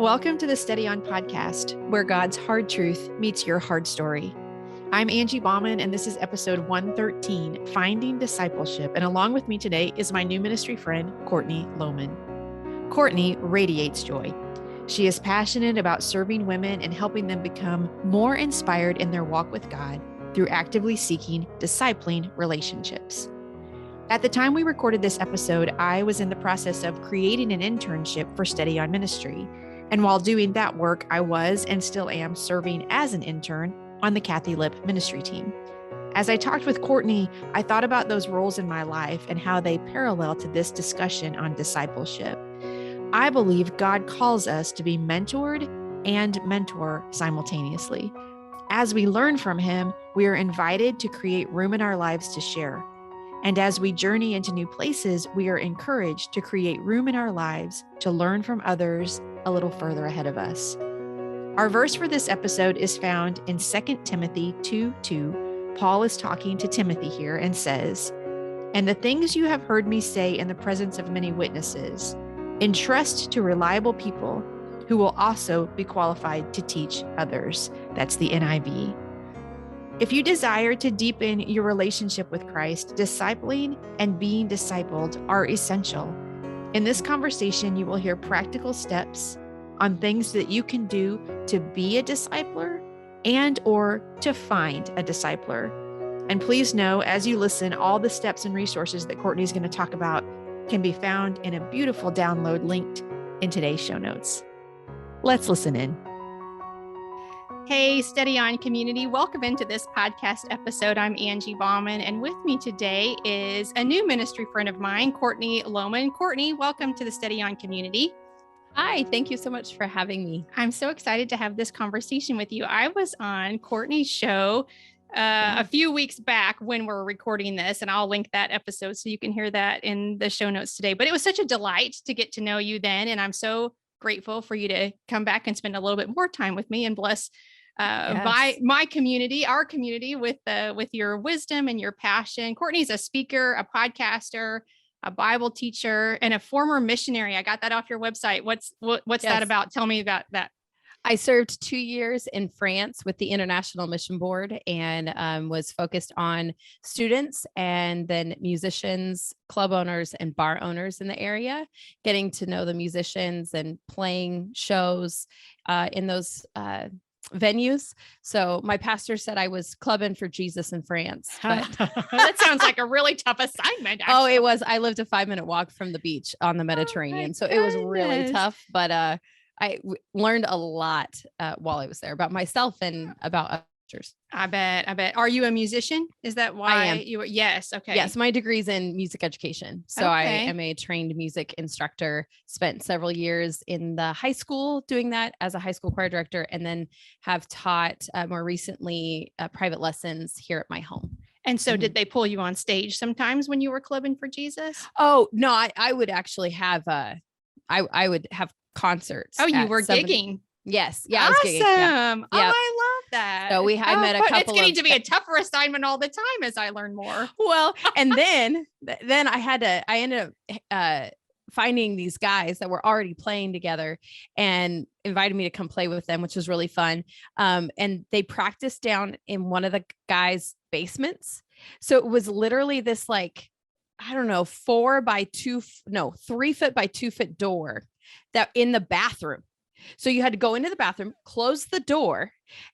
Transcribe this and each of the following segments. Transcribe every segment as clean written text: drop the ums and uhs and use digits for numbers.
Welcome to the Steady On podcast, where God's hard truth meets your hard story. I'm Angie Bauman, and this is episode 113, Finding Discipleship. And along with me today is my new ministry friend, Courtney Lowman. Courtney radiates joy. She is passionate about serving women and helping them become more inspired in their walk with God through actively seeking discipling relationships. At the time we recorded this episode, I was in the process of creating an internship for Steady On Ministry. And while doing that work, I was and still am serving as an intern on the Kathy Lip ministry team. As I talked with Courtney, I thought about those roles in my life and how they parallel to this discussion on discipleship. I believe God calls us to be mentored and mentor simultaneously. As we learn from Him, we are invited to create room in our lives to share. And as we journey into new places, we are encouraged to create room in our lives to learn from others a little further ahead of us. Our verse for this episode is found in 2 Timothy 2:2. Paul is talking to Timothy here and says, "And the things you have heard me say in the presence of many witnesses, entrust to reliable people who will also be qualified to teach others." That's the NIV. If you desire to deepen your relationship with Christ, discipling and being discipled are essential. In this conversation, you will hear practical steps on things that you can do to be a discipler and or to find a discipler. And please know, as you listen, all the steps and resources that Courtney is going to talk about can be found in a beautiful download linked in today's show notes. Let's listen in. Hey, Steady On community. Welcome into this podcast episode. I'm Angie Bauman, and with me today is a new ministry friend of mine, Courtney Lowman. Courtney, welcome to the Steady On community. Hi, thank you so much for having me. I'm so excited to have this conversation with you. I was on Courtney's show a few weeks back when we're recording this, and I'll link that episode so you can hear that in the show notes today. But it was such a delight to get to know you then, and I'm so grateful for you to come back and spend a little bit more time with me and bless my community, our community, with your wisdom and your passion. Courtney's a speaker, a podcaster, a Bible teacher, and a former missionary. I got that off your website. What's that about? Tell me about that. I served 2 years in France with the International Mission Board and was focused on students and then musicians, club owners, and bar owners in the area, getting to know the musicians and playing shows in those venues. So my pastor said I was clubbing for Jesus in France. But that sounds like a really tough assignment. Actually. Oh, it was. I lived a 5-minute walk from the beach on the Mediterranean. So it was really tough, but I learned a lot while I was there about myself and about others. I bet. Are you a musician? Is that why I am. You were? Yes. Okay. Yes. My degree's in music education. So I am a trained music instructor, spent several years in the high school doing that as a high school choir director, and then have taught more recently private lessons here at my home. And so did they pull you on stage sometimes when you were clubbing for Jesus? Oh, no, I would actually have, I would have concerts. Oh, you were gigging. Yes. Yeah. Awesome. I was gigging. Yeah. Oh, I love that. So I met a couple. It's getting to be a tougher assignment all the time as I learn more. Well, and then I ended up finding these guys that were already playing together and invited me to come play with them, which was really fun. And they practiced down in one of the guys' basements. So it was literally this 3 foot by 2 foot door that in the bathroom. So you had to go into the bathroom, close the door,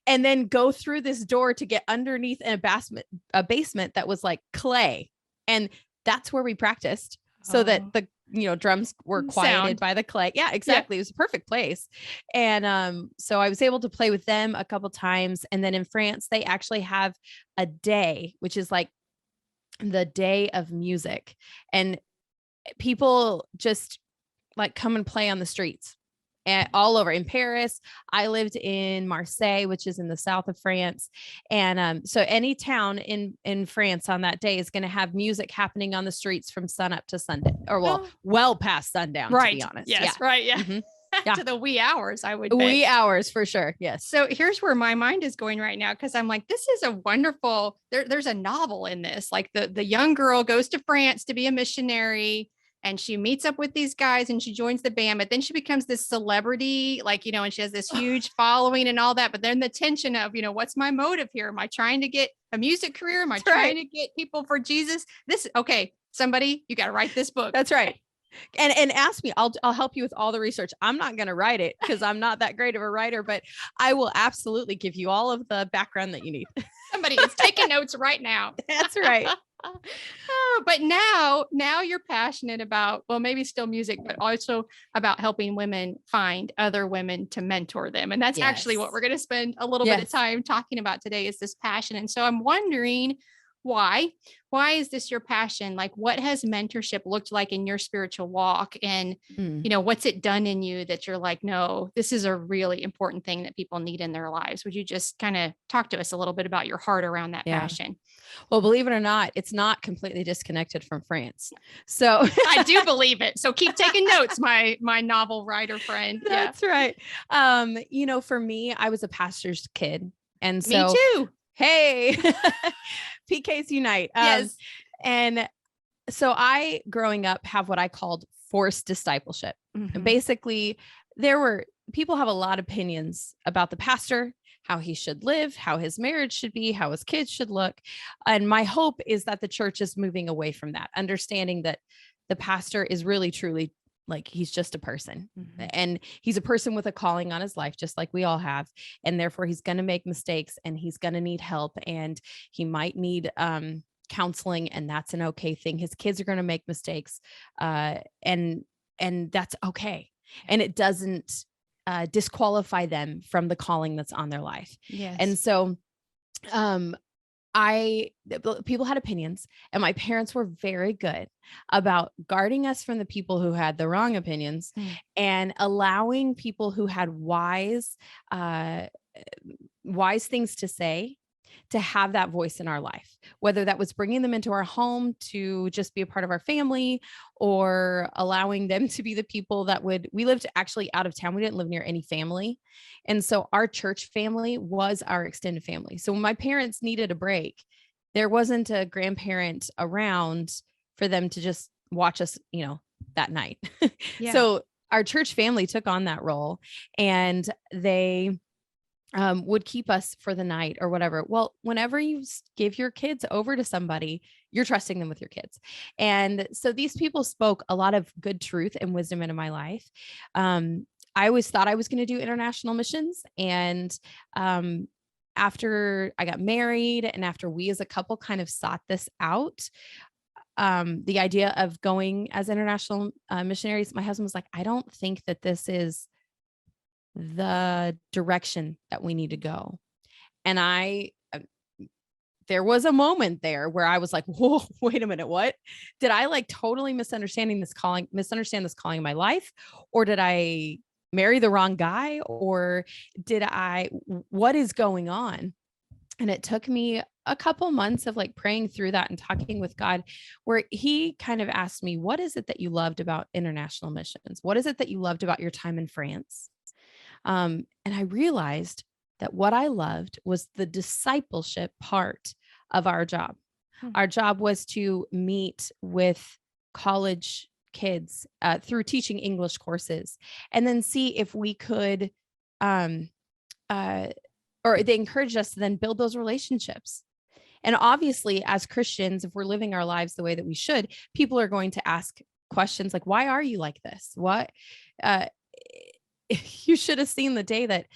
and then go through this door to get underneath a basement that was like clay. And that's where we practiced so that the drums were quieted by the clay. Yeah, exactly. Yeah. It was a perfect place. And so I was able to play with them a couple times. And then in France, they actually have a day, which is like the day of music. And people just come and play on the streets. And all over in Paris. I lived in Marseille, which is in the south of France. And so any town in France on that day is going to have music happening on the streets from sun up to sundown, or well past sundown, to be honest. Yes, yeah. Right. Yeah. Mm-hmm. To the wee hours, I would bet. Wee hours for sure. Yes. So here's where my mind is going right now, because I'm like, this is a wonderful, there's a novel in this. Like the young girl goes to France to be a missionary. and she meets up with these guys and she joins the band, but then she becomes this celebrity, like, and she has this huge following and all that. But then the tension of, what's my motive here? Am I trying to get a music career? Am I trying to get people for Jesus? Okay, somebody, you got to write this book. That's right. And ask me, I'll help you with all the research. I'm not going to write it because I'm not that great of a writer, but I will absolutely give you all of the background that you need. Somebody is taking notes right now. That's right. But now you're passionate about, well, maybe still music, but also about helping women find other women to mentor them. And that's actually what we're going to spend a little bit of time talking about today, is this passion. And so I'm wondering, why is this your passion? Like, what has mentorship looked like in your spiritual walk? And, what's it done in you that you're like, no, this is a really important thing that people need in their lives? Would you just kind of talk to us a little bit about your heart around that passion? Well, believe it or not, it's not completely disconnected from France. So I do believe it. So keep taking notes, my novel writer friend. That's right. For me, I was a pastor's kid. And so me too. Hey, PKs unite. Yes. And so I, growing up, have what I called forced discipleship. And basically, people have a lot of opinions about the pastor, how he should live, how his marriage should be, how his kids should look. And my hope is that the church is moving away from that, understanding that the pastor is really, truly, like, he's just a person, and he's a person with a calling on his life, just like we all have. And therefore he's going to make mistakes, and he's going to need help, and he might need counseling, and that's an okay thing. His kids are going to make mistakes. And that's okay. And it doesn't disqualify them from the calling that's on their life. Yes. And so, people had opinions, and my parents were very good about guarding us from the people who had the wrong opinions and allowing people who had wise things to say to have that voice in our life, whether that was bringing them into our home to just be a part of our family, or allowing them to be the people that we lived actually out of town. We didn't live near any family. And so our church family was our extended family. So when my parents needed a break, there wasn't a grandparent around for them to just watch us, that night. So our church family took on that role, and they would keep us for the night or whatever. Well, whenever you give your kids over to somebody, you're trusting them with your kids. And so these people spoke a lot of good truth and wisdom into my life. I always thought I was going to do international missions. And after I got married, and after we as a couple kind of sought this out, the idea of going as international missionaries, my husband was like, I don't think that this is the direction that we need to go. And there was a moment there where I was like, whoa, wait a minute. What did I totally misunderstand this calling in my life? Or did I marry the wrong guy? Or what is going on? And it took me a couple months of praying through that and talking with God, where he kind of asked me, what is it that you loved about international missions? What is it that you loved about your time in France? And I realized that what I loved was the discipleship part of our job. Our job was to meet with college kids through teaching English courses, and then see if we could, or they encouraged us to then build those relationships. And obviously, as Christians, if we're living our lives the way that we should, people are going to ask questions like, why are you like this? What? You should have seen the day that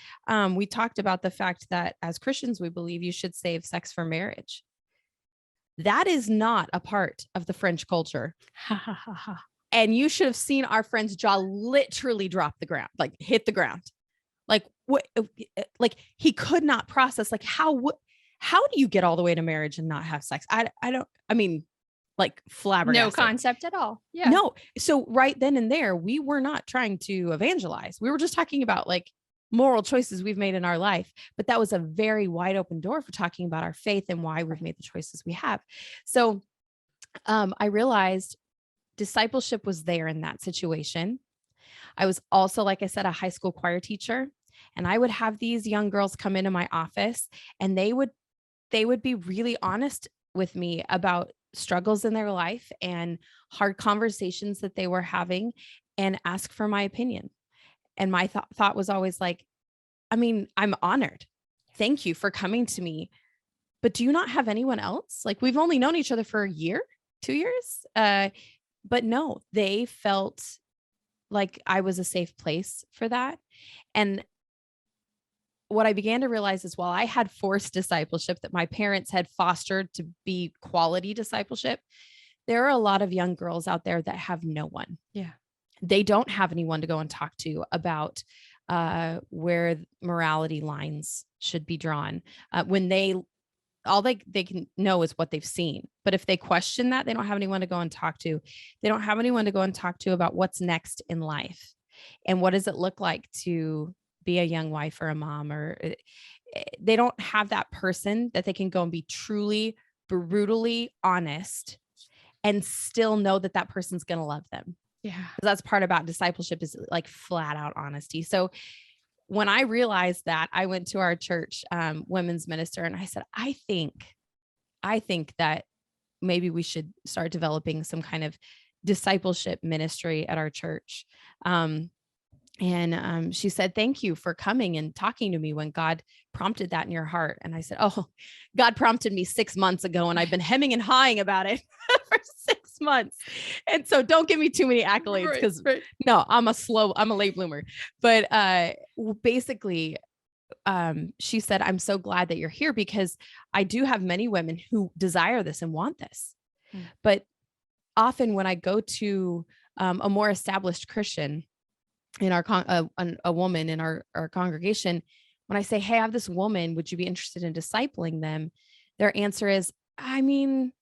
we talked about the fact that as Christians, we believe you should save sex for marriage. That is not a part of the French culture. And you should have seen our friend's jaw literally drop the ground, hit the ground. What? He could not process, how do you get all the way to marriage and not have sex? Flabbergasted. No concept at all. Yeah. No. So right then and there, we were not trying to evangelize. We were just talking about moral choices we've made in our life. But that was a very wide open door for talking about our faith and why we've made the choices we have. So I realized discipleship was there in that situation. I was also, like I said, a high school choir teacher, and I would have these young girls come into my office, and they would be really honest with me about struggles in their life and hard conversations that they were having and ask for my opinion. And my thought was always like, I mean, I'm honored. Thank you for coming to me. But do you not have anyone else? Like, we've only known each other for a year, 2 years. But no, they felt like I was a safe place for that. And what I began to realize is while I had forced discipleship that my parents had fostered to be quality discipleship, there are a lot of young girls out there that have no one. Yeah. They don't have anyone to go and talk to about where morality lines should be drawn. When all they can know is what they've seen. But if they question that, they don't have anyone to go and talk to. They don't have anyone to go and talk to about what's next in life. And what does it look like to be a young wife or a mom, or they don't have that person that they can go and be truly, brutally honest and still know that that person's going to love them. Yeah. That's part about discipleship, is like flat out honesty. So when I realized that, I went to our church women's minister and I said, I think that maybe we should start developing some kind of discipleship ministry at our church. And she said, thank you for coming and talking to me when God prompted that in your heart. And I said, oh, God prompted me 6 months ago and I've been hemming and hawing about it for 6 months. And so don't give me too many accolades, because no, I'm a late bloomer. But basically, she said, I'm so glad that you're here, because I do have many women who desire this and want this. But often when I go to a more established Christian in our a woman in our congregation, when I say, hey, I have this woman, would you be interested in discipling them? Their answer is, I mean,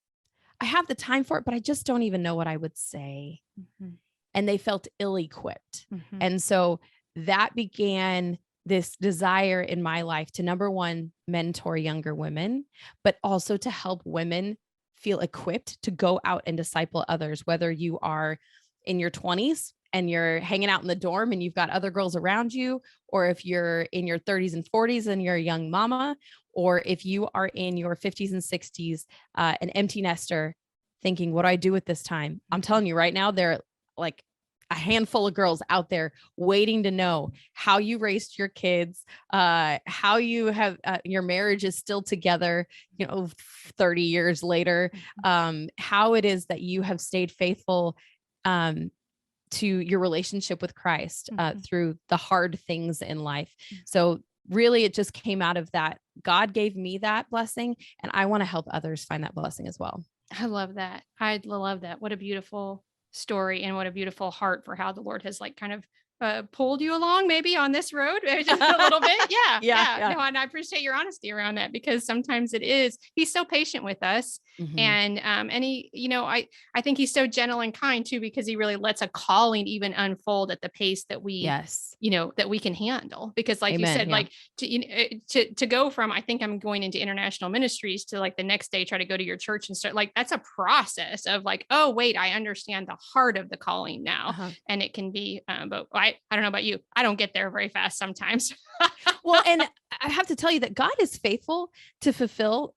I have the time for it, but I just don't even know what I would say. Mm-hmm. And they felt ill-equipped. Mm-hmm. And so that began this desire in my life to, number one, mentor younger women, but also to help women feel equipped to go out and disciple others, whether you are in your 20s and you're hanging out in the dorm and you've got other girls around you, or if you're in your 30s and 40s and you're a young mama, or if you are in your 50s and 60s, an empty nester thinking, what do I do with this time? I'm telling you right now, there are like a handful of girls out there waiting to know how you raised your kids, how you have your marriage is still together, 30 years later, how it is that you have stayed faithful to your relationship with Christ through the hard things in life. So really, it just came out of that. God gave me that blessing, and I want to help others find that blessing as well. I love that. I love that. What a beautiful story, and what a beautiful heart for how the Lord has like kind of pulled you along maybe on this road just a little bit. Yeah. No, and I appreciate your honesty around that, because sometimes he's so patient with us. Mm-hmm. And he, I think he's so gentle and kind too, because he really lets a calling even unfold at the pace that we, that we can handle. Because like Amen. You said, like to go from, I think I'm going into international ministries, to like the next day, try to go to your church and start, like, that's a process of like, oh wait, I understand the heart of the calling now. And it can be, but I don't know about you. I don't get there very fast sometimes. Well, and I have to tell you that God is faithful to fulfill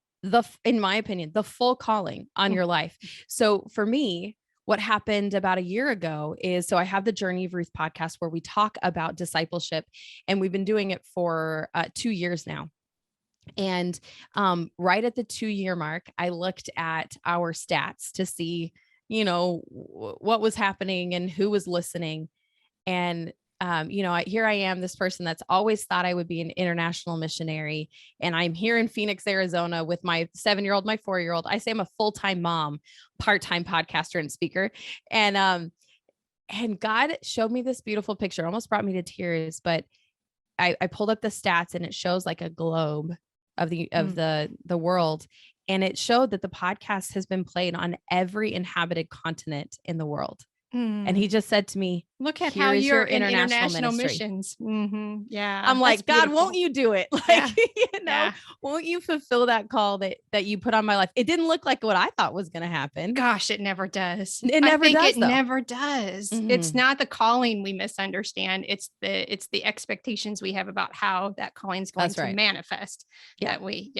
in my opinion, the full calling on your life. So for me, what happened about a year ago is, so I have the Journey of Ruth podcast where we talk about discipleship, and we've been doing it for 2 years now. And right at the 2-year mark, I looked at our stats to see, what was happening and who was listening. And here I am, this person that's always thought I would be an international missionary. And I'm here in Phoenix, Arizona with my 7-year-old, my 4-year-old. I say I'm a full-time mom, part-time podcaster and speaker. And God showed me this beautiful picture, almost brought me to tears, but I pulled up the stats, and it shows like a globe of the world. And it showed that the podcast has been played on every inhabited continent in the world. And he just said to me, Look at Here how is you're your in international missions. Yeah. I'm like, God, won't you do it? Like, won't you fulfill that call that you put on my life? It didn't look like what I thought was going to happen. Gosh, it never does. It never does. It never does. It's not the calling we misunderstand. It's the expectations we have about how that calling is going to manifest. That we,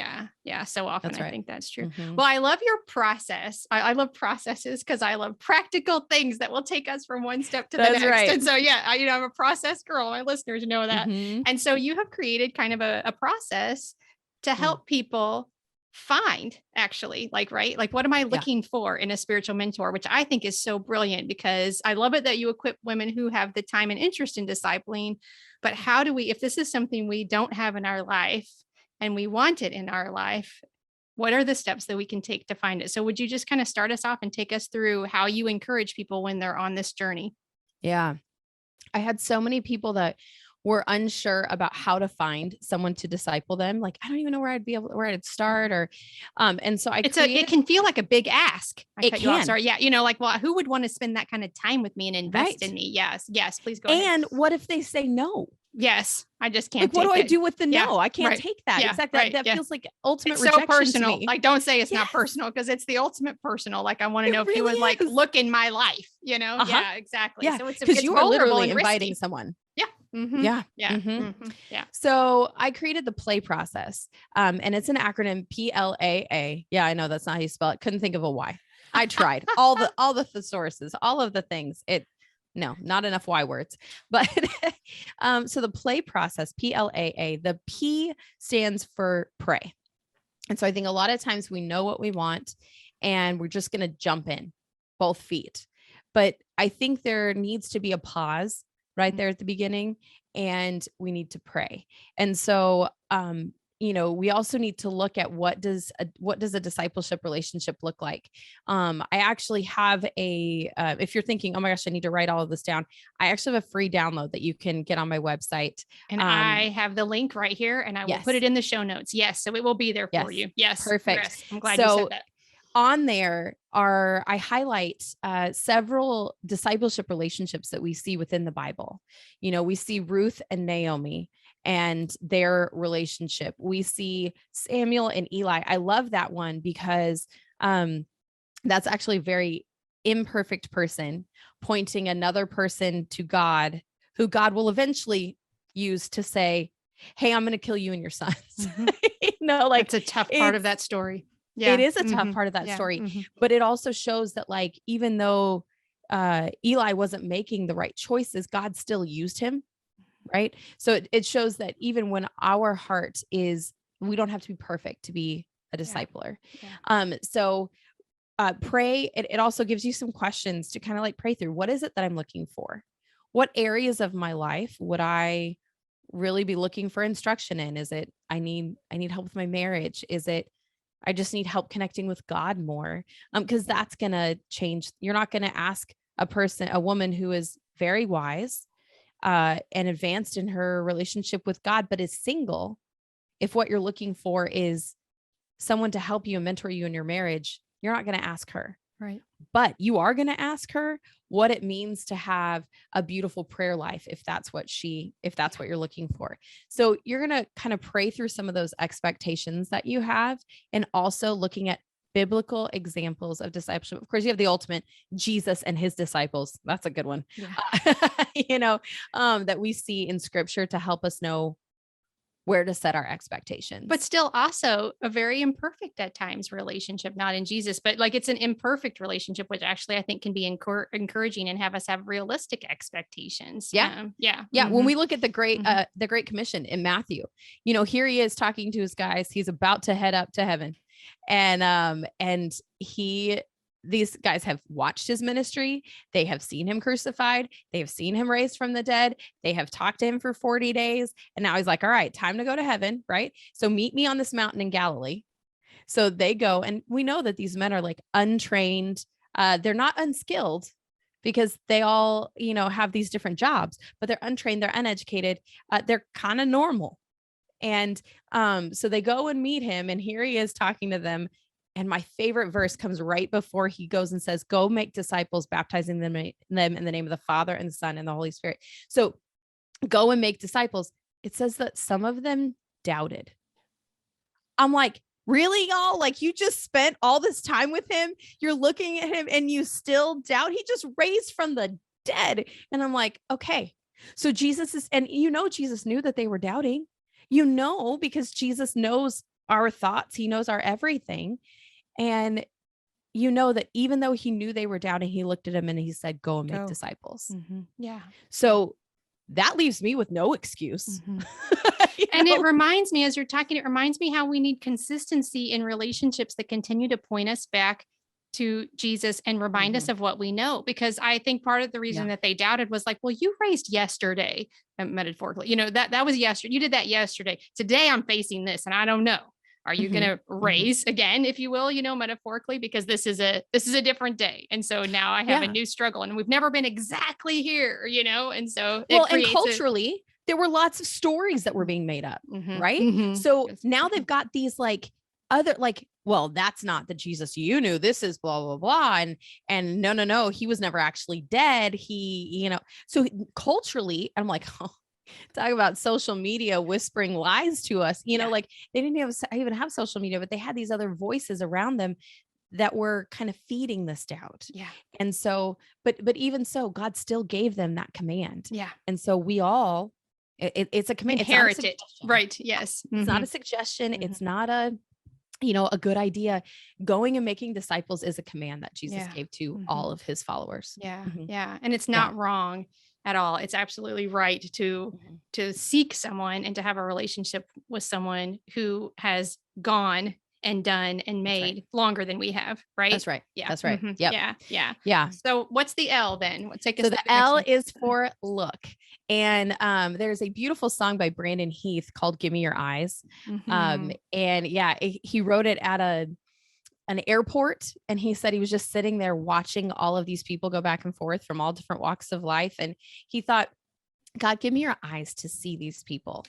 so often I think that's true. Well, I love your process. I love processes because I love practical things that will take us from one step to the next. Right. And so, I'm a process girl. My listeners know that. And so you have created kind of a process to help people find actually like what am I looking for in a spiritual mentor, which I think is so brilliant, because I love it that you equip women who have the time and interest in discipling. But how do we, if this is something we don't have in our life and we want it in our life, what are the steps that we can take to find it? So would you just kind of start us off and take us through how you encourage people when they're on this journey? Yeah. I had so many people that were unsure about how to find someone to disciple them. Like, I don't even know where I'd start, or, and so it can feel like a big ask. Sorry. Yeah. Well, who would want to spend that kind of time with me and invest in me? Yes. Please go ahead. And what if they say no? Yes. I just can't. Like, what do I do with the no? I can't take that. Yeah, exactly. That feels like ultimate rejection. So personal. Like, don't say it's not personal, because it's the ultimate personal. Like, I want to know if you would like look in my life, Yeah, exactly. Yeah. So because you are literally inviting someone. Yeah. Yeah. So I created the PLAY process. And it's an acronym PLAA. Yeah, I know that's not how you spell it. Couldn't think of a Y. I tried all the thesauruses, all of the things. No, not enough Y words, but, so the PLAY process, PLAA, the P stands for pray. And so I think a lot of times we know what we want and we're just going to jump in both feet. But I think there needs to be a pause right there at the beginning, and we need to pray. And so, we also need to look at what does a discipleship relationship look like? I actually have if you're thinking, oh my gosh, I need to write all of this down, I actually have a free download that you can get on my website. And I have the link right here, and I will put it in the show notes. Yes. So it will be there for you. Yes. Perfect. Yes, I'm glad you said that. On there I highlight several discipleship relationships that we see within the Bible. We see Ruth and Naomi and their relationship. We see Samuel and Eli. I love that one because that's actually a very imperfect person pointing another person to God, who God will eventually use to say, hey, I'm going to kill you and your sons. It's a tough part of that story. Yeah. It is a tough part of that story, but it also shows that, like, even though Eli wasn't making the right choices, God still used him. Right. So it shows that even when our heart is, we don't have to be perfect to be a discipler. So pray. It also gives you some questions to kind of like pray through. What is it that I'm looking for? What areas of my life would I really be looking for instruction in? Is it, I need help with my marriage? Is it, I just need help connecting with God more? Because that's going to change. You're not going to ask a woman who is very wise and advanced in her relationship with God, but is single. If what you're looking for is someone to help you and mentor you in your marriage, you're not going to ask her. Right. But you are going to ask her what it means to have a beautiful prayer life, if that's what you're looking for. So you're going to kind of pray through some of those expectations that you have, and also looking at biblical examples of discipleship. Of course, you have the ultimate, Jesus and his disciples. That's a good one, that we see in scripture to help us know where to set our expectations. But still also a very imperfect at times relationship, not in Jesus, but like it's an imperfect relationship, which actually I think can be encouraging and have us have realistic expectations. Yeah. When we look at the Great Commission in Matthew, here he is talking to his guys. He's about to head up to heaven. And these guys have watched his ministry. They have seen him crucified. They have seen him raised from the dead. They have talked to him for 40 days. And now he's like, all right, time to go to heaven. Right. So meet me on this mountain in Galilee. So they go, and we know that these men are like untrained. They're not unskilled, because they all, have these different jobs, but they're untrained. They're uneducated. They're kind of normal. And so they go and meet him, and here he is talking to them. And my favorite verse comes right before he goes and says, go make disciples, baptizing them in the name of the Father and the Son and the Holy Spirit. So go and make disciples. It says that some of them doubted. I'm like, really, y'all? Like, you just spent all this time with him. You're looking at him and you still doubt. He just raised from the dead. And I'm like, okay. So Jesus is, and Jesus knew that they were doubting, because Jesus knows our thoughts. He knows our everything. And that even though he knew they were doubting, he looked at him and he said, go and make disciples. Mm-hmm. Yeah. So that leaves me with no excuse. Mm-hmm. And it reminds me, as you're talking, it reminds me how we need consistency in relationships that continue to point us back to Jesus and remind us of what we know. Because I think part of the reason that they doubted was like, well, you raised yesterday, metaphorically, that was yesterday. You did that yesterday. Today I'm facing this and I don't know. Are you going to raise again, if you will, metaphorically, because this is a different day. And so now I have a new struggle and we've never been exactly here, and so and culturally there were lots of stories that were being made up. Right. Mm-hmm. So now they've got these other, well, that's not the Jesus you knew. This is blah, blah, blah. And no, he was never actually dead. He, so culturally, I'm like, oh, talk about social media whispering lies to us, they didn't even have social media, but they had these other voices around them that were kind of feeding this doubt. Yeah. And so, but even so, God still gave them that command. Yeah. And so we all, it's a command. Inherit it. Right. Yes. It's not a suggestion. It's not a good idea. Going and making disciples is a command that Jesus gave to all of his followers. Yeah. Yeah. And it's not wrong at all. It's absolutely right to seek someone and to have a relationship with someone who has gone and done and made longer than we have. Right. That's right. Yeah. That's right. Mm-hmm. Yep. Yeah. Yeah. Yeah. So what's the L then? Take us so the L is for look. And there's a beautiful song by Brandon Heath called Give Me Your Eyes. And he wrote it at an airport. And he said he was just sitting there watching all of these people go back and forth from all different walks of life. And he thought, God, give me your eyes to see these people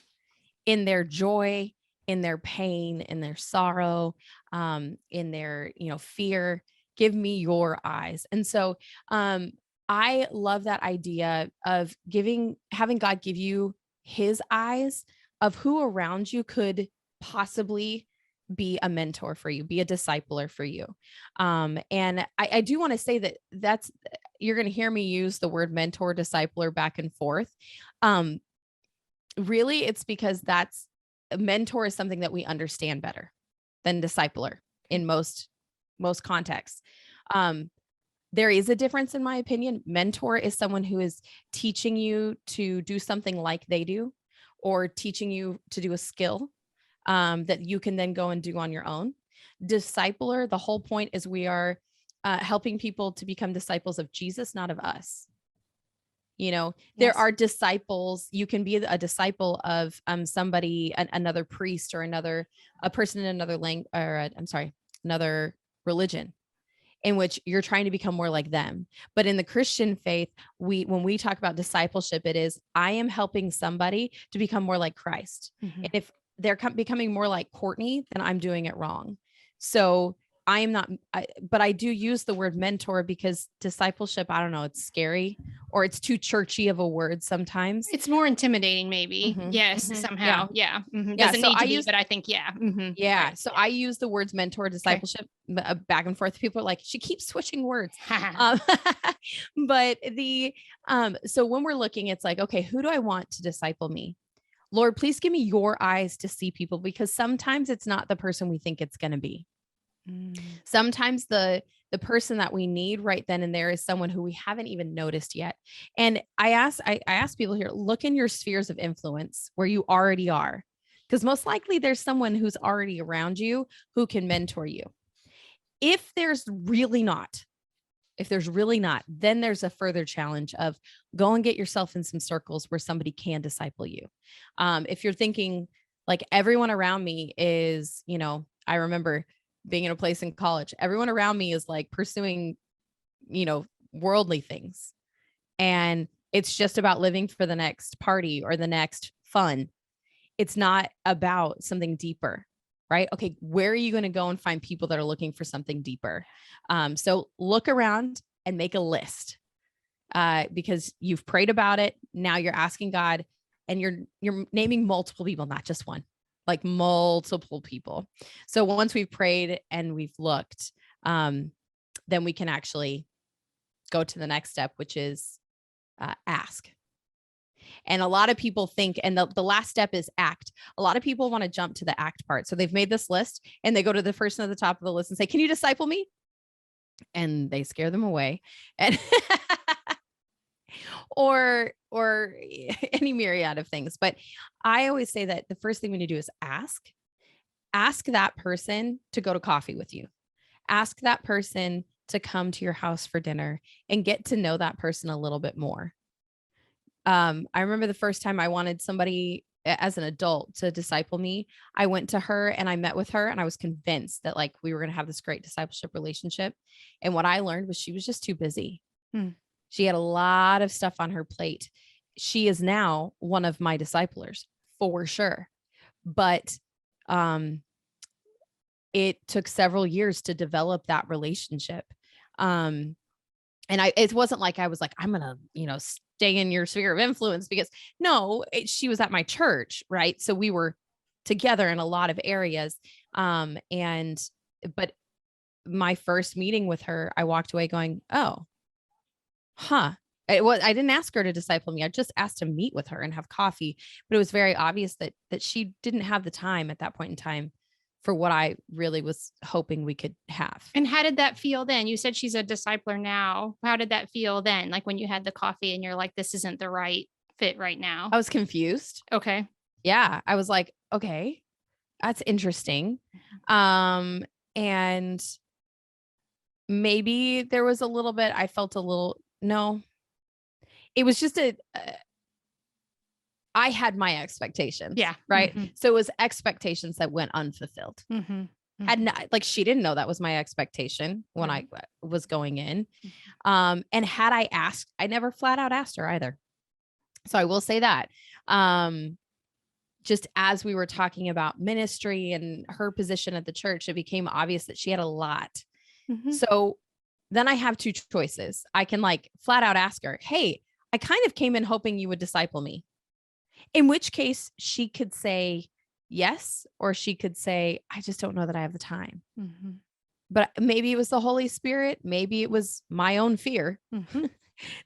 in their joy, in their pain, in their sorrow, in their, fear. Give me your eyes. And so, I love that idea of having God give you his eyes of who around you could possibly be a mentor for you, be a discipler for you. And I do want to say that's, you're going to hear me use the word mentor, discipler back and forth. Really, it's because mentor is something that we understand better than discipler in most contexts. There is a difference, in my opinion. Mentor is someone who is teaching you to do something like they do, or teaching you to do a skill that you can then go and do on your own. Discipler, the whole point is we are helping people to become disciples of Jesus, not of us. There are disciples. You can be a disciple of somebody, another priest, or a person in another language, or another religion, in which you're trying to become more like them. But in the Christian faith, when we talk about discipleship, it is, I am helping somebody to become more like Christ. And if they're becoming more like Courtney, then I'm doing it wrong. So I am not, but I do use the word mentor because discipleship, I don't know, it's scary, or it's too churchy of a word sometimes. It's more intimidating, maybe. Yes, somehow. Yeah. Doesn't need to be, but I think, right. So I use the words mentor, discipleship back and forth. People are like, she keeps switching words. But so when we're looking, it's like, okay, who do I want to disciple me? Lord, please give me your eyes to see people, because sometimes it's not the person we think it's going to be. Sometimes the person that we need right then and there is someone who we haven't even noticed yet. And I ask people here, look in your spheres of influence where you already are, because most likely there's someone who's already around you who can mentor you. If there's really not, then there's a further challenge of go and get yourself in some circles where somebody can disciple you. If you're thinking like everyone around me is, I remember being in a place in college, everyone around me is like pursuing, worldly things. And it's just about living for the next party or the next fun. It's not about something deeper. right? Okay, where are you going to go and find people that are looking for something deeper? So look around and make a list, because you've prayed about it. Now you're asking God, and you're naming multiple people, not just one, like multiple people. So once we've prayed and we've looked, then we can actually go to the next step, which is ask. And a lot of people think, and the last step is act. A lot of people want to jump to the act part. So they've made this list and they go to the person at the top of the list and say, can you disciple me? And they scare them away. And or any myriad of things. But I always say that the first thing we need to do is ask that person to go to coffee with you. Ask that person to come to your house for dinner and get to know that person a little bit more. I remember the first time I wanted somebody as an adult to disciple me, I went to her and I met with her and I was convinced that like we were going to have this great discipleship relationship. And what I learned was she was just too busy. She had a lot of stuff on her plate. She is now one of my disciplers for sure. But it took several years to develop that relationship. And it wasn't like I was like, I'm going to, stay in your sphere of influence, because she was at my church. Right. So we were together in a lot of areas. But my first meeting with her, I walked away going, oh, I didn't ask her to disciple me. I just asked to meet with her and have coffee, but it was very obvious that she didn't have the time at that point in time for what I really was hoping we could have. And how did that feel then? You said she's a discipler now. How did that feel then? Like when you had the coffee and you're like, this isn't the right fit right now. I was confused. Okay. Yeah. I was like, okay, that's interesting. And maybe there was a little bit, I felt a little, no, it was just I had my expectations. Yeah. Right. Mm-hmm. So it was expectations that went unfulfilled. Mm-hmm. Mm-hmm. She didn't know that was my expectation when I was going in. And had I asked, I never flat out asked her either. So I will say that, just as we were talking about ministry and her position at the church, it became obvious that she had a lot. Mm-hmm. So then I have two choices. I can like flat out ask her, hey, I kind of came in hoping you would disciple me. In which case she could say yes, or she could say, I just don't know that I have the time. Mm-hmm. But maybe it was the Holy Spirit. Maybe it was my own fear, mm-hmm.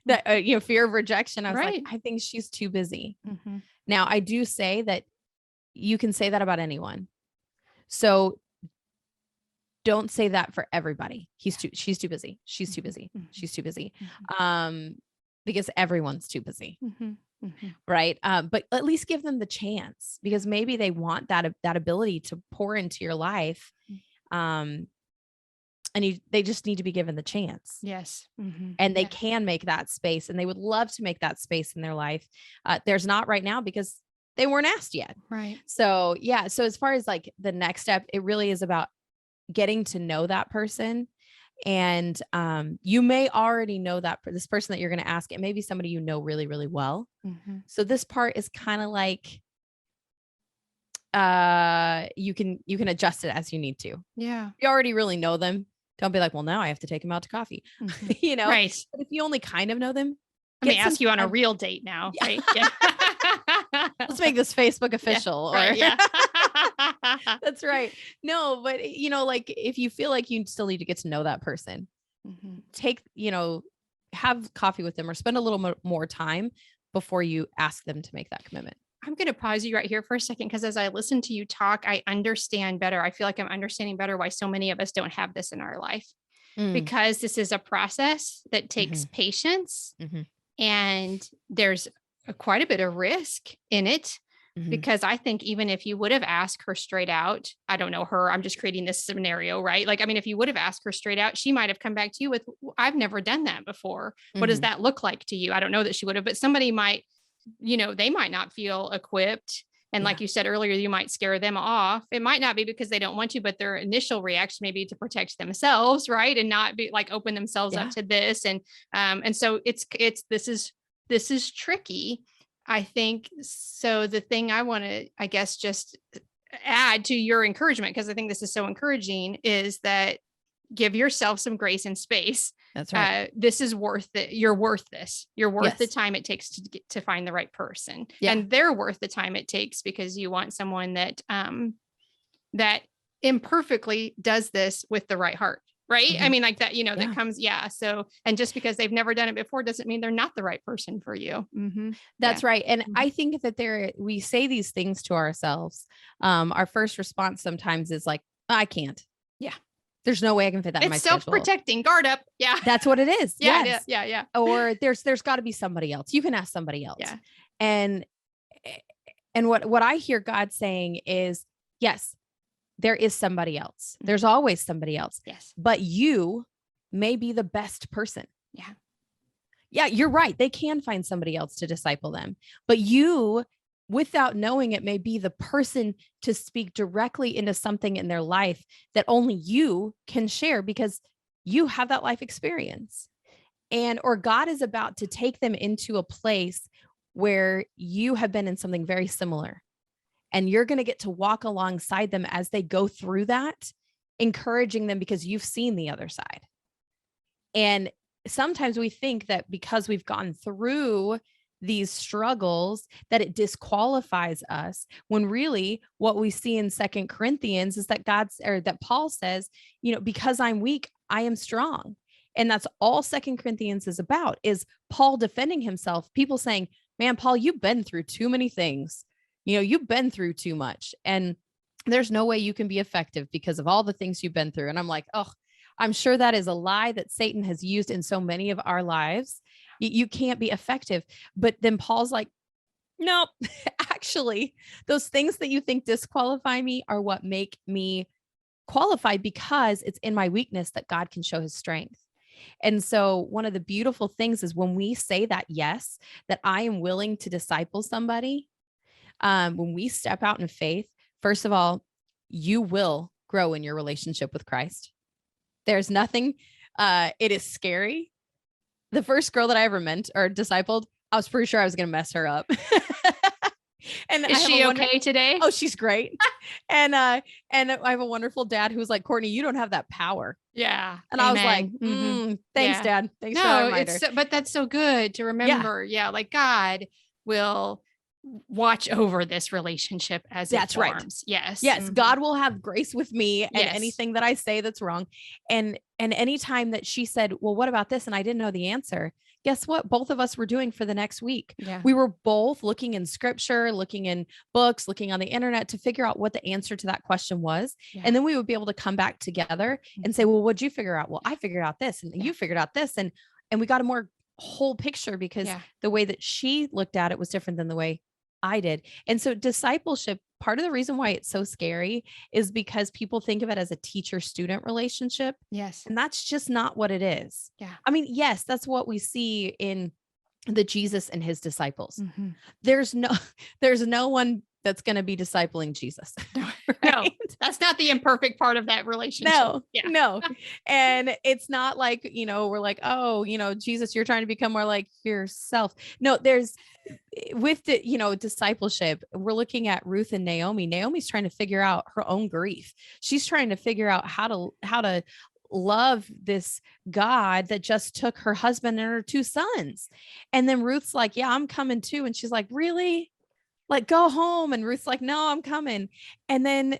that, fear of rejection. I was like, I think she's too busy. Mm-hmm. Now I do say that you can say that about anyone. So don't say that for everybody. She's too busy. She's too busy. Mm-hmm. She's too busy. Mm-hmm. Because everyone's too busy. Mm-hmm. Mm-hmm. Right. But at least give them the chance, because maybe they want that ability to pour into your life. And they just need to be given the chance. Yes. Mm-hmm. And they can make that space, and they would love to make that space in their life. There's not right now because they weren't asked yet. Right. So, yeah. So as far as like the next step, it really is about getting to know that person. And you may already know that this person that you're going to ask, it may be somebody you know really, really well. Mm-hmm. So this part is kind of like you can adjust it as you need to. Yeah. If you already really know them, don't be like, well, now I have to take them out to coffee. Mm-hmm. Right. But if you only kind of know them, let me ask you on a real date now. Yeah. Right. Yeah. Let's make this Facebook official. Yeah. Right. Yeah. That's right. No, but like if you feel like you still need to get to know that person, mm-hmm. Have coffee with them or spend a little more time before you ask them to make that commitment. I'm going to pause you right here for a second, because as I listen to you talk, I understand better. I feel like I'm understanding better why so many of us don't have this in our life, because this is a process that takes mm-hmm. patience, mm-hmm. and there's quite a bit of risk in it. Mm-hmm. Because I think even if you would have asked her straight out, I don't know her, I'm just creating this scenario, right? Like, I mean, if you would have asked her straight out, she might have come back to you with, I've never done that before. Mm-hmm. What does that look like to you? I don't know that she would have, but somebody might, they might not feel equipped. And like you said earlier, you might scare them off. It might not be because they don't want to, but their initial reaction may be to protect themselves, right? And not be like, open themselves up to this. And so this is tricky. I think so. The thing I want to, I guess, just add to your encouragement, because I think this is so encouraging, is that give yourself some grace and space. That's right. This is worth it. You're worth this. You're worth the Yes. time it takes to get to find the right person. Yeah. And they're worth the time it takes, because you want someone that, that imperfectly does this with the right heart. Right. I mean, like that, you know, that comes. Yeah. So, and just because they've never done it before doesn't mean they're not the right person for you. That's right. And I think that we say these things to ourselves. Our first response sometimes is like, I can't. Yeah. There's no way I can fit that in my It's schedule. self-protecting. Guard up. Yeah. That's what it is. Yeah. Yes. Yeah. Or there's got to be somebody else. You can ask somebody else. Yeah. And what I hear God saying is, yes, there is somebody else. There's always somebody else. Yes. But you may be the best person. Yeah. Yeah, you're right. They can find somebody else to disciple them. But you, without knowing it, may be the person to speak directly into something in their life that only you can share, because you have that life experience. Or God is about to take them into a place where you have been in something very similar. And you're going to get to walk alongside them as they go through that, encouraging them because you've seen the other side. And sometimes we think that because we've gone through these struggles that it disqualifies us, when really what we see in 2 Corinthians is that that Paul says, you know, because I'm weak, I am strong. And that's all 2 Corinthians is about, is Paul defending himself. People saying, man, Paul, you've been through too many things. You know, you've been through too much, and there's no way you can be effective because of all the things you've been through. And I'm like, oh, I'm sure that is a lie that Satan has used in so many of our lives. You can't be effective. But then Paul's like, no, actually, those things that you think disqualify me are what make me qualified, because it's in my weakness that God can show his strength. And so one of the beautiful things is when we say that, yes, that I am willing to disciple somebody, when we step out in faith, first of all, you will grow in your relationship with Christ. There's nothing, it is scary. The first girl that I ever discipled, I was pretty sure I was going to mess her up. And is she okay today? Oh, she's great. And I have a wonderful dad who's like, Courtney, you don't have that power. Yeah. And I was like, thanks, Dad. Thanks for the reminder. But that's so good to remember. Yeah. Like God will watch over this relationship as it forms. Right. Yes. God will have grace with me and anything that I say that's wrong. And anytime that she said, well, what about this? And I didn't know the answer. Guess what? Both of us were doing for the next week. Yeah. We were both looking in scripture, looking in books, looking on the internet to figure out what the answer to that question was. Yeah. And then we would be able to come back together and say, well, what'd you figure out? Well, I figured out this, and you figured out this. And we got a more whole picture, because the way that she looked at it was different than the way I did. And so discipleship, part of the reason why it's so scary is because people think of it as a teacher-student relationship. Yes. And that's just not what it is. Yeah. I mean, yes, that's what we see in the Jesus and his disciples. Mm-hmm. There's no one that's going to be discipling Jesus. Right? No, that's not the imperfect part of that relationship. No. And it's not like, you know, we're like, oh, you know, Jesus, you're trying to become more like yourself. No, there's with the, you know, discipleship, we're looking at Ruth and Naomi. Naomi's trying to figure out her own grief. She's trying to figure out how to love this God that just took her husband and her 2 sons. And then Ruth's like, yeah, I'm coming too. And she's like, really? Like, go home. And Ruth's like, no, I'm coming. And then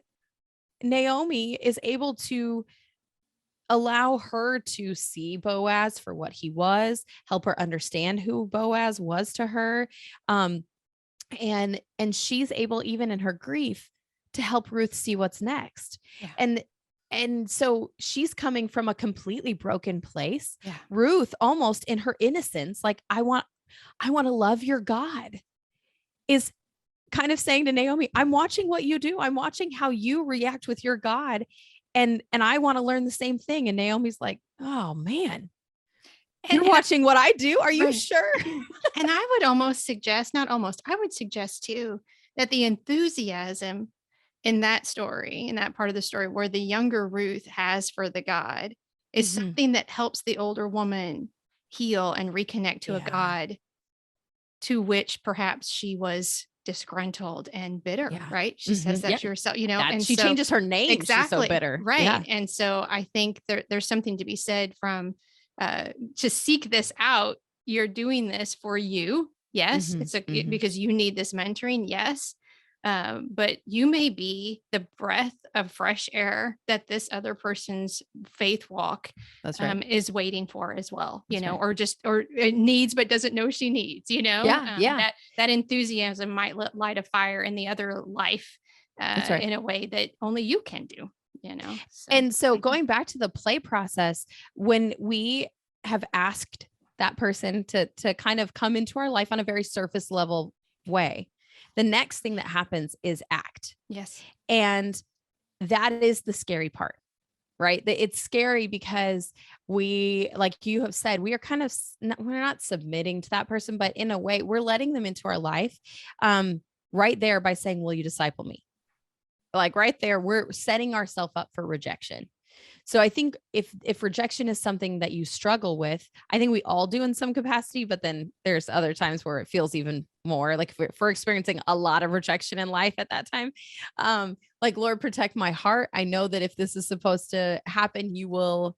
Naomi is able to allow her to see Boaz for what he was, help her understand who Boaz was to her. And she's able, even in her grief, to help Ruth see what's next. Yeah. And so she's coming from a completely broken place. Yeah. Ruth, almost in her innocence, like, I want to love your God, is kind of saying to Naomi, I'm watching what you do. I'm watching how you react with your God. And I want to learn the same thing. And Naomi's like, oh man, you're watching what I do. Are you sure? And I would almost suggest, I would suggest too, that the enthusiasm in that story, in that part of the story where the younger Ruth has for the God, is something that helps the older woman heal and reconnect to a God to which perhaps she was disgruntled and bitter, Yeah. right? She says that to herself, and she changes her name. Exactly. She's so bitter. Right. Yeah. And so I think there's something to be said from, to seek this out. You're doing this for you. Yes. Because you need this mentoring. Yes. But you may be the breath of fresh air that this other person's faith walk is waiting for as well, or it needs, but doesn't know she needs, that enthusiasm might light a fire in the other life in a way that only you can do, And so going back to the play process, when we have asked that person to kind of come into our life on a very surface level way, the next thing that happens is act. Yes. And that is the scary part, right? It's scary because we, like you have said, we are kind of, we're not submitting to that person, but in a way we're letting them into our life right there by saying, will you disciple me? Like right there, we're setting ourselves up for rejection. So I think if rejection is something that you struggle with, I think we all do in some capacity, but then there's other times where it feels even more like if we're experiencing a lot of rejection in life at that time. Like, Lord, protect my heart. I know that if this is supposed to happen, you will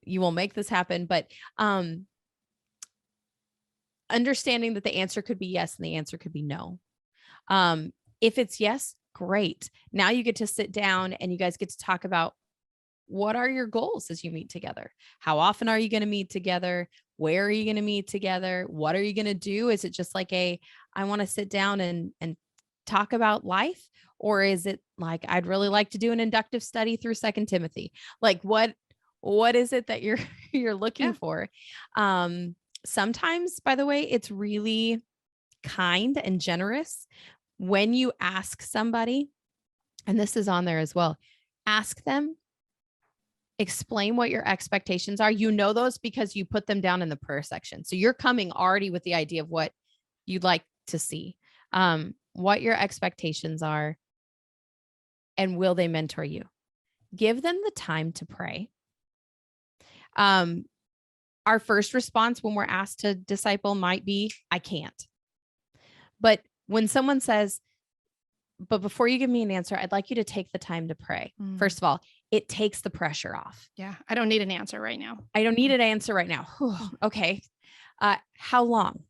make this happen. But understanding that the answer could be yes and the answer could be no. If it's yes, great. Now you get to sit down and you guys get to talk about, what are your goals as you meet together? How often are you going to meet together? Where are you going to meet together? What are you going to do? Is it just like I want to sit down and talk about life? Or is it like, I'd really like to do an inductive study through 2 Timothy? Like what is it that you're looking for? Sometimes, by the way, it's really kind and generous when you ask somebody, and this is on there as well, ask them, explain what your expectations are. You know those because you put them down in the prayer section. So you're coming already with the idea of what you'd like to see, what your expectations are, and will they mentor you? Give them the time to pray. Our first response when we're asked to disciple might be, I can't. But when someone says, but before you give me an answer, I'd like you to take the time to pray. First of all, it takes the pressure off. Yeah. I don't need an answer right now. I don't need an answer right now. Okay. How long?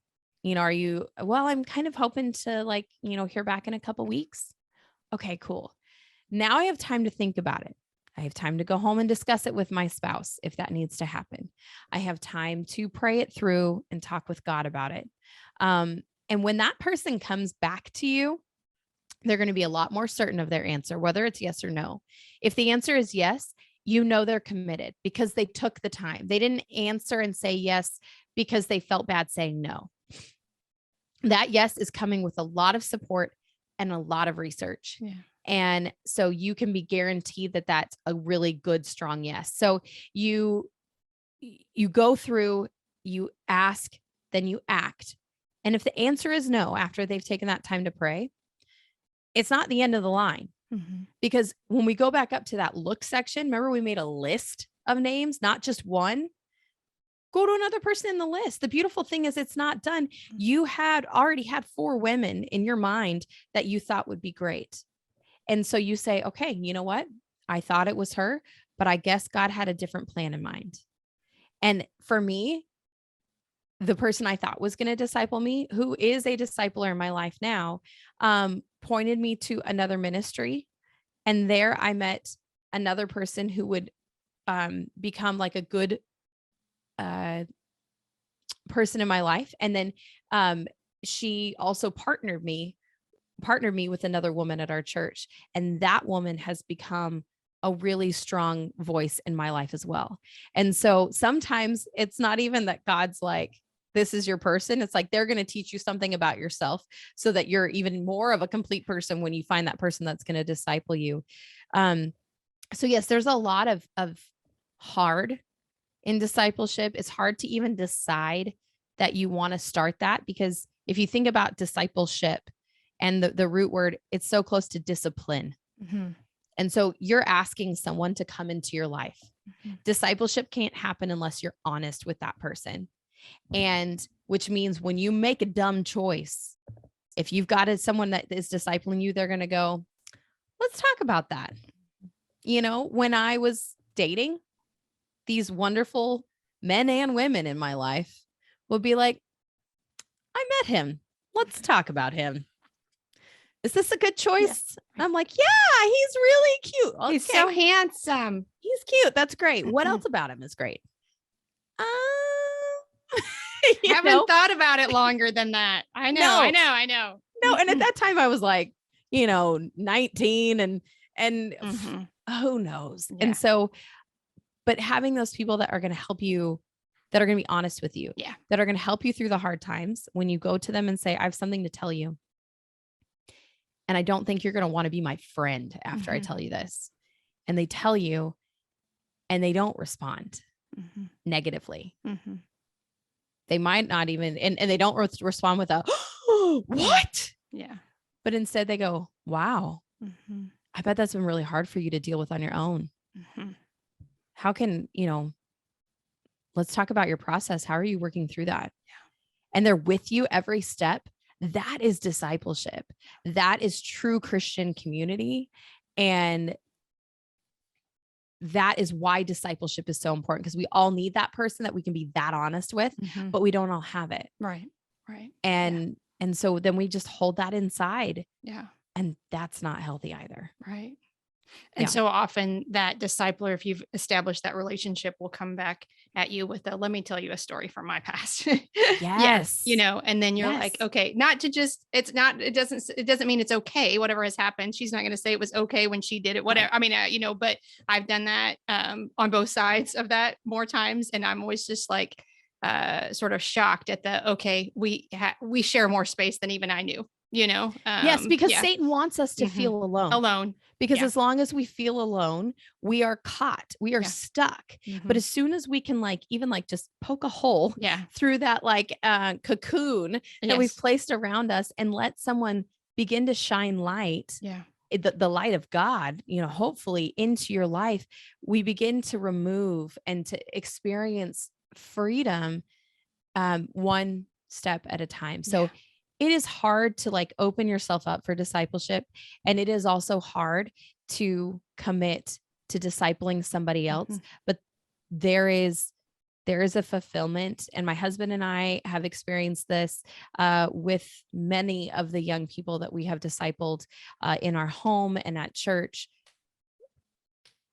Are you, well, I'm kind of hoping to hear back in a couple weeks. Okay, cool. Now I have time to think about it. I have time to go home and discuss it with my spouse if that needs to happen. I have time to pray it through and talk with God about it. And when that person comes back to you, they're going to be a lot more certain of their answer, whether it's yes or no. If the answer is yes, they're committed because they took the time. They didn't answer and say yes because they felt bad saying no. That yes is coming with a lot of support and a lot of research. Yeah. And so you can be guaranteed that that's a really good, strong yes. So you go through, you ask, then you act. And if the answer is no, after they've taken that time to pray, it's not the end of the line. Because when we go back up to that look section, remember we made a list of names, not just one. Go to another person in the list. The beautiful thing is it's not done. You had already had 4 women in your mind that you thought would be great. And so you say, okay, you know what? I thought it was her, but I guess God had a different plan in mind. And for me, the person I thought was going to disciple me, who is a discipler in my life now, pointed me to another ministry. And there I met another person who would become like a good person in my life. And then she also partnered me with another woman at our church. And that woman has become a really strong voice in my life as well. And so sometimes it's not even that God's like, this is your person. It's like, they're going to teach you something about yourself so that you're even more of a complete person when you find that person that's going to disciple you. So yes, there's a lot of hard in discipleship. It's hard to even decide that you want to start that, because if you think about discipleship and the root word, it's so close to discipline. And so you're asking someone to come into your life. Discipleship can't happen unless you're honest with that person. And which means when you make a dumb choice, If you've got someone that is discipling you, they're going to go, let's talk about that. When I was dating, these wonderful men and women in my life would be like, I met him. Let's talk about him. Is this a good choice? Yeah. I'm like, yeah, he's really cute. Okay. He's so handsome. He's cute. That's great. What else about him is great? Haven't thought about it longer than that. I know. No. And at that time I was like, 19 and who knows? Yeah. And so, but having those people that are going to help you, that are going to be honest with you, that are going to help you through the hard times when you go to them and say, I have something to tell you. And I don't think you're going to want to be my friend after I tell you this. And they tell you and they don't respond negatively. They might not even, and they don't respond with a, what? Yeah. But instead they go, wow, I bet that's been really hard for you to deal with on your own. How can, let's talk about your process. How are you working through that? Yeah. And they're with you every step. That is discipleship. That is true Christian community. And that is why discipleship is so important, because we all need that person that we can be that honest with, but we don't all have it. Right. And so then we just hold that inside. Yeah. And that's not healthy either. Right. And so often that discipler, if you've established that relationship, will come back at you with let me tell you a story from my past. Yes. And then you're like, okay, not to just, it doesn't mean it's okay. Whatever has happened. She's not going to say it was okay when she did it, whatever. Right. I mean, but I've done that on both sides of that more times. And I'm always just like, sort of shocked at we share more space than even I knew, yes, because Satan wants us to feel alone. Because as long as we feel alone, we are caught, we are stuck. But as soon as we can even just poke a hole through that cocoon that we've placed around us and let someone begin to shine light, the light of God, hopefully into your life, we begin to remove and to experience freedom one step at a time. So it is hard to open yourself up for discipleship. And it is also hard to commit to discipling somebody else, but there is a fulfillment. And my husband and I have experienced this with many of the young people that we have discipled in our home and at church.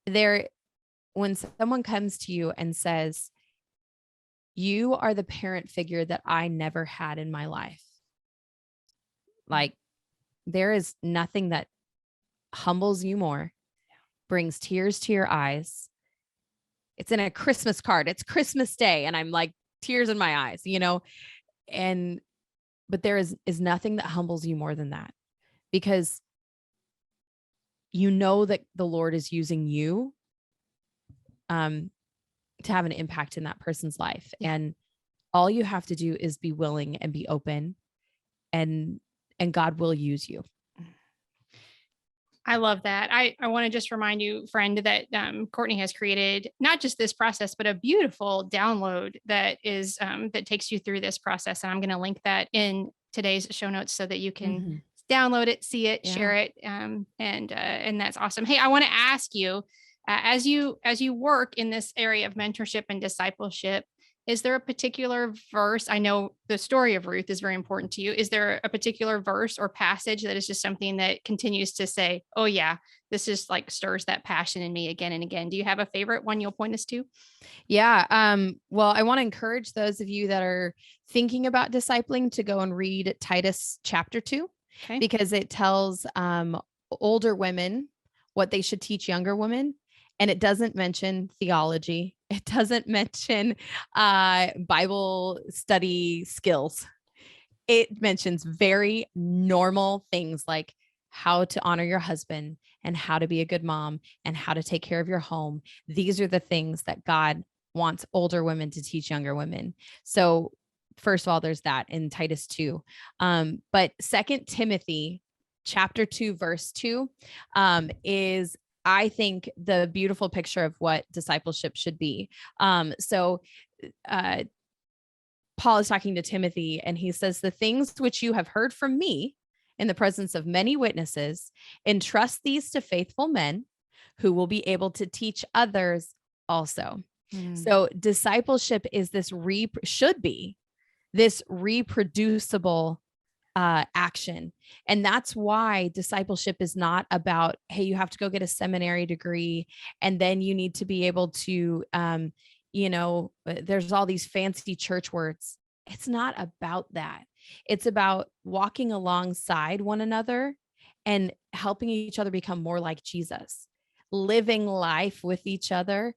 When someone comes to you and says, you are the parent figure that I never had in my life. There is nothing that humbles you more, brings tears to your eyes. It's in a Christmas card. It's Christmas Day. And I'm tears in my eyes, but there is nothing that humbles you more than that, because that the Lord is using you, to have an impact in that person's life. And all you have to do is be willing and be open, and God will use you. I love that. I want to just remind you, friend, that Courtney has created not just this process, but a beautiful download that is that takes you through this process. And I'm going to link that in today's show notes so that you can download it, see it, share it. And that's awesome. Hey, I want to ask you, as you work in this area of mentorship and discipleship, is there a particular verse? I know the story of Ruth is very important to you. Is there a particular verse or passage that is just something that continues to say, oh yeah, this just stirs that passion in me again and again? Do you have a favorite one you'll point us to? Yeah. Well, I want to encourage those of you that are thinking about discipling to go and read Titus chapter 2, because it tells older women what they should teach younger women. And it doesn't mention theology. It doesn't mention Bible study skills. It mentions very normal things like how to honor your husband and how to be a good mom and how to take care of your home. These are the things that God wants older women to teach younger women. So first of all, there's that in Titus 2. But 2 Timothy chapter 2, verse 2 is, I think, the beautiful picture of what discipleship should be. So Paul is talking to Timothy and he says, the things which you have heard from me in the presence of many witnesses, entrust these to faithful men who will be able to teach others also. So discipleship is should be this reproducible action. And that's why discipleship is not about, hey, you have to go get a seminary degree and then you need to be able to, there's all these fancy church words. It's not about that. It's about walking alongside one another and helping each other become more like Jesus, living life with each other.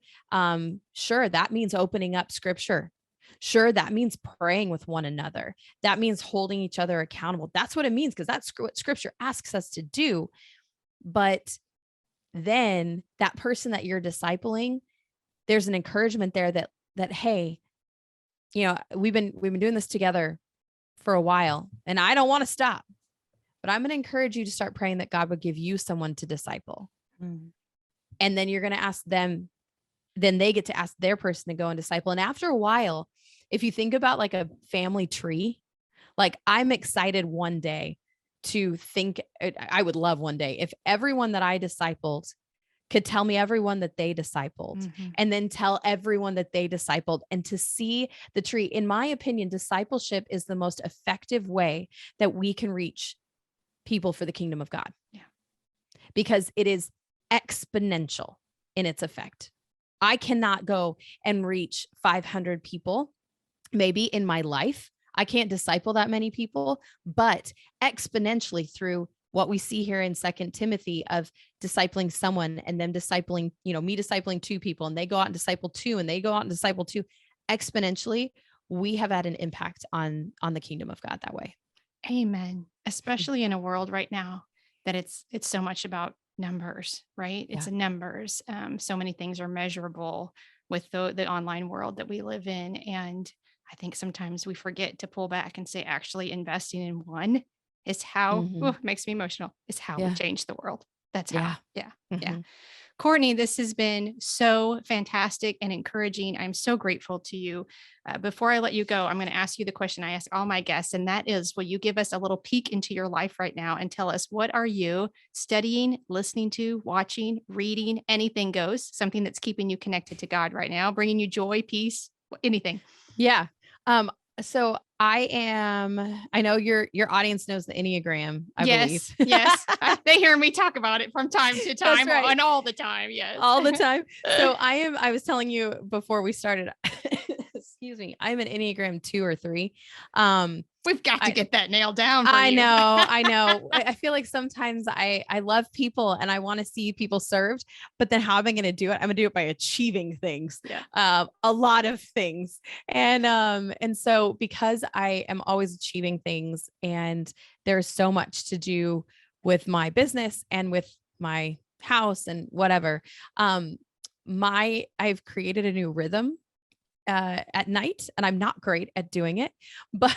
Sure, that means opening up scripture. Sure, that means praying with one another. That means holding each other accountable. That's what it means, because that's what scripture asks us to do. But then that person that you're discipling, there's an encouragement there that hey, we've been doing this together for a while and I don't want to stop, but I'm going to encourage you to start praying that God would give you someone to disciple. And then you're going to ask them, then they get to ask their person to go and disciple. And after a while, if you think about like a family tree, like I'm excited one day to think, I would love one day if everyone that I discipled could tell me everyone that they discipled and then tell everyone that they discipled, and to see the tree. In my opinion, discipleship is the most effective way that we can reach people for the kingdom of God. Yeah. Because it is exponential in its effect. I cannot go and reach 500 people, maybe in my life. I can't disciple that many people, but exponentially through what we see here in 2 Timothy of discipling someone and them discipling, me discipling 2 people and they go out and disciple 2 and they go out and disciple 2, exponentially, we have had an impact on the kingdom of God that way. Amen. Especially in a world right now that it's so much about numbers, right? It's numbers. So many things are measurable with the online world that we live in. And I think sometimes we forget to pull back and say, actually investing in one is how, makes me emotional, is how we change the world. That's how. Yeah. Courtney, this has been so fantastic and encouraging. I'm so grateful to you. Before I let you go, I'm going to ask you the question I ask all my guests, and that is, will you give us a little peek into your life right now and tell us, what are you studying, listening to, watching, reading? Anything goes, something that's keeping you connected to God right now, bringing you joy, peace, anything. Yeah. So I know your audience knows the Enneagram, I believe. Yes. They hear me talk about it from time to time, right. And all the time. Yes. All the time. So I was telling you before we started, excuse me, I'm an Enneagram 2 or 3. We've got to get that nailed down. I know. I feel like sometimes I love people and I want to see people served, but then how am I going to do it? I'm gonna do it by achieving things, a lot of things. And so because I am always achieving things and there's so much to do with my business and with my house and whatever, I've created a new rhythm at night, and I'm not great at doing it, but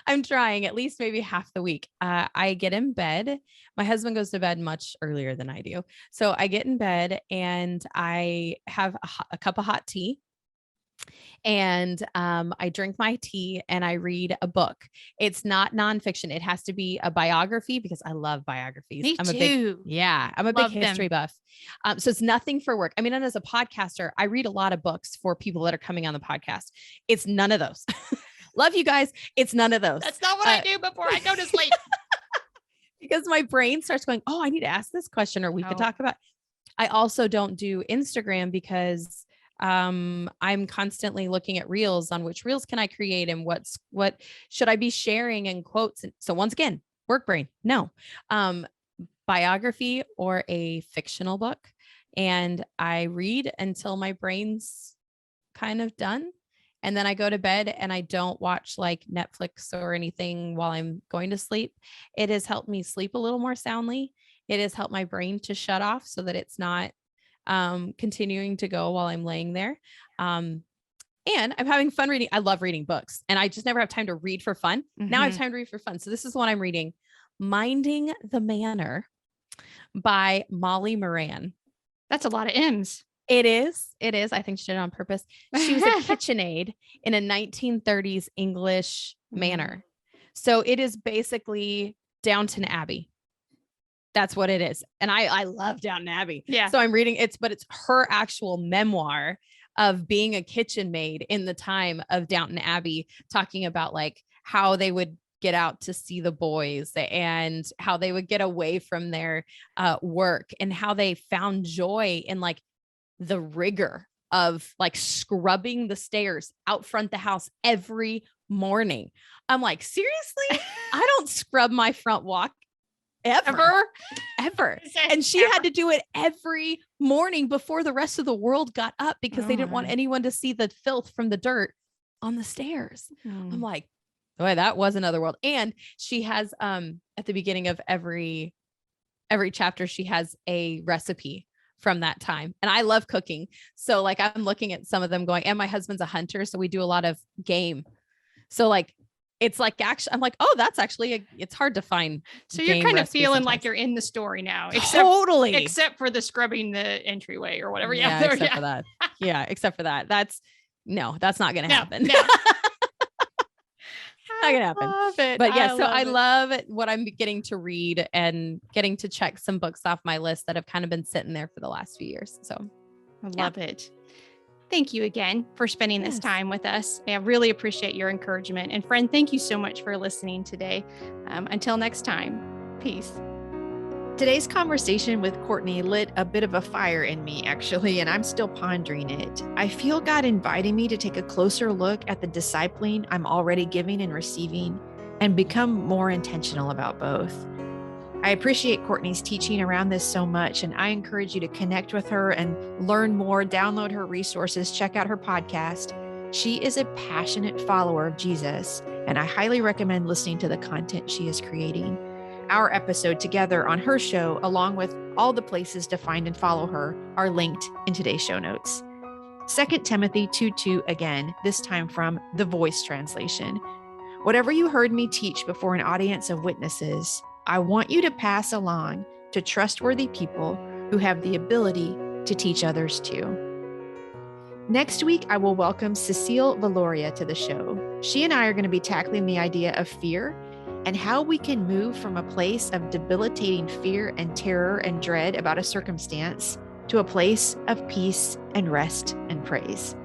I'm trying at least maybe half the week. I get in bed. My husband goes to bed much earlier than I do. So I get in bed and I have a cup of hot tea. And I drink my tea and I read a book. It's not nonfiction. It has to be a biography because I love biographies. Me too. I'm a big history buff. So it's nothing for work. I mean, and as a podcaster, I read a lot of books for people that are coming on the podcast. It's none of those. Love you guys. It's none of those. That's not what I do before I go to sleep. Because my brain starts going, oh, I need to ask this question, or we could talk about. I also don't do Instagram because I'm constantly looking at reels on which reels can I create and what should I be sharing and quotes. And so once again, work brain, no, biography or a fictional book. And I read until my brain's kind of done. And then I go to bed and I don't watch like Netflix or anything while I'm going to sleep. It has helped me sleep a little more soundly. It has helped my brain to shut off so that it's not continuing to go while I'm laying there. And I'm having fun reading. I love reading books and I just never have time to read for fun. Now I have time to read for fun. So this is what I'm reading. Minding the Manor by Mollie Moran. That's a lot of M's. It is. It is. I think she did it on purpose. She was a KitchenAid in a 1930s English manor. So it is basically Downton Abbey. That's what it is. And I love Downton Abbey. Yeah. So I'm reading but it's her actual memoir of being a kitchen maid in the time of Downton Abbey, talking about like how they would get out to see the boys and how they would get away from their work and how they found joy in like the rigor of like scrubbing the stairs out front the house every morning. I'm like, seriously? I don't scrub my front walk ever. And she had to do it every morning before the rest of the world got up because they didn't want anyone to see the filth from the dirt on the stairs. I'm like, boy, that was another world. And she has at the beginning of every chapter, she has a recipe from that time. And I love cooking. So like I'm looking at some of them going, and my husband's a hunter. So we do a lot of game. So like, it's like, actually, I'm like, oh, that's actually, it's hard to find. So you're kind of feeling like you're in the story now. Except for the scrubbing the entryway or whatever. Yeah. Except for that. Yeah. Except for that. That's not going to happen. No. Not gonna happen. But yeah, I love what I'm getting to read and getting to check some books off my list that have kind of been sitting there for the last few years. So I love it. Thank you again for spending this time with us. I really appreciate your encouragement. And friend, thank you so much for listening today. Until next time, peace. Today's conversation with Courtney lit a bit of a fire in me, actually, and I'm still pondering it. I feel God inviting me to take a closer look at the discipling I'm already giving and receiving and become more intentional about both. I appreciate Courtney's teaching around this so much, and I encourage you to connect with her and learn more, download her resources, check out her podcast. She is a passionate follower of Jesus, and I highly recommend listening to the content she is creating. Our episode together on her show, along with all the places to find and follow her, are linked in today's show notes. 2 Timothy 2:2 again, this time from the Voice translation. Whatever you heard me teach before an audience of witnesses, I want you to pass along to trustworthy people who have the ability to teach others too. Next week, I will welcome Cecile Valoria to the show. She and I are going to be tackling the idea of fear and how we can move from a place of debilitating fear and terror and dread about a circumstance to a place of peace and rest and praise.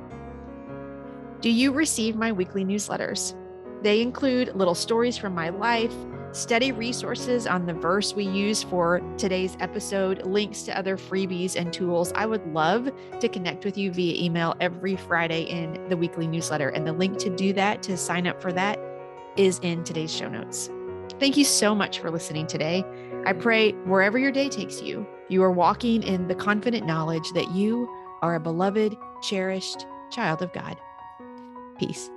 Do you receive my weekly newsletters? They include little stories from my life, study resources on the verse we use for today's episode, links to other freebies and tools. I would love to connect with you via email every Friday in the weekly newsletter. And the link to do that, to sign up for that, is in today's show notes. Thank you so much for listening today. I pray wherever your day takes you, you are walking in the confident knowledge that you are a beloved, cherished child of God. Peace.